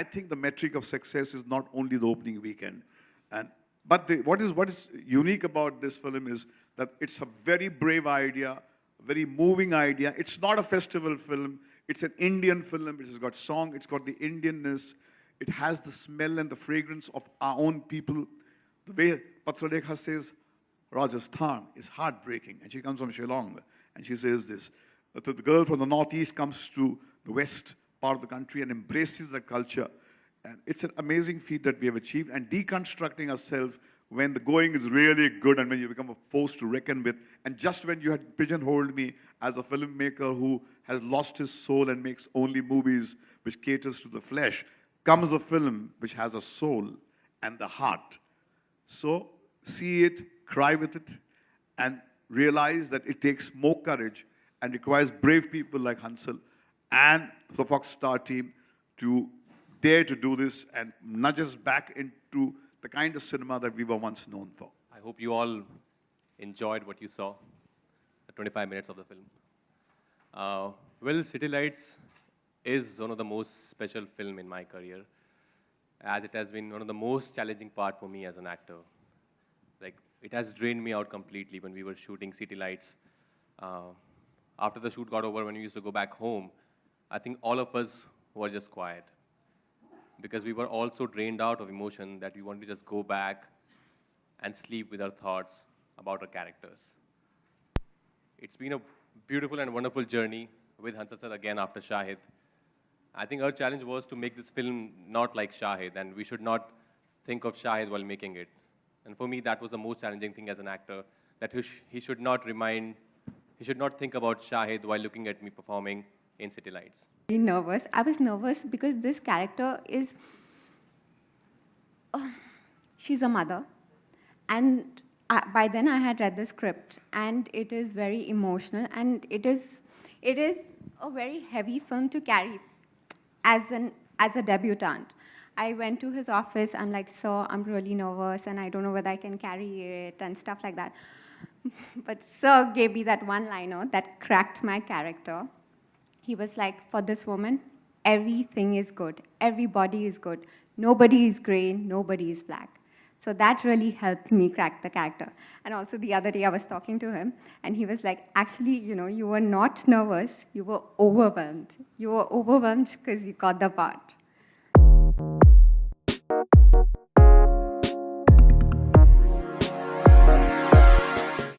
I think the metric of success is not only the opening weekend. What is unique about this film is that it's a very brave idea, a very moving idea. It's not a festival film. It's an Indian film. It has got song. It's got the Indianness. It has the smell and the fragrance of our own people. The way Patralekha says, Rajasthan is heartbreaking. And she comes from Shillong. And she says this. The girl from the northeast comes to the west part of the country and embraces that culture. And it's an amazing feat that we have achieved. And deconstructing ourselves when the going is really good and when you become a force to reckon with. And just when you had pigeonholed me as a filmmaker who has lost his soul and makes only movies which caters to the flesh, comes a film which has a soul and the heart. So see it, cry with it, and realize that it takes more courage and requires brave people like Hansal and the Fox Star team to dare to do this and nudge us back into the kind of cinema that we were once known for. I hope you all enjoyed what you saw, the 25 minutes of the film. Well, City Lights is one of the most special film in my career, as it has been one of the most challenging part for me as an actor. Like, it has drained me out completely when we were shooting City Lights. After the shoot got over, when we used to go back home, I think all of us were just quiet, because we were all so drained out of emotion that we wanted to just go back and sleep with our thoughts about our characters. It's been a beautiful and wonderful journey with Hansal sir again after Shahid. I think our challenge was to make this film not like Shahid, and we should not think of Shahid while making it. And for me, that was the most challenging thing as an actor, that he should not think about Shahid while looking at me performing in City Lights. Nervous. I was nervous because this character is, she's a mother. And by then I had read the script, and it is very emotional, and it is a very heavy film to carry as a debutant. I went to his office, I'm like, sir, I'm really nervous and I don't know whether I can carry it and stuff like that. But sir gave me that one-liner that cracked my character. He was like, for this woman, everything is good. Everybody is good. Nobody is gray, nobody is black. So that really helped me crack the character. And also the other day I was talking to him and he was like, actually, you were not nervous, you were overwhelmed. You were overwhelmed because you got the part.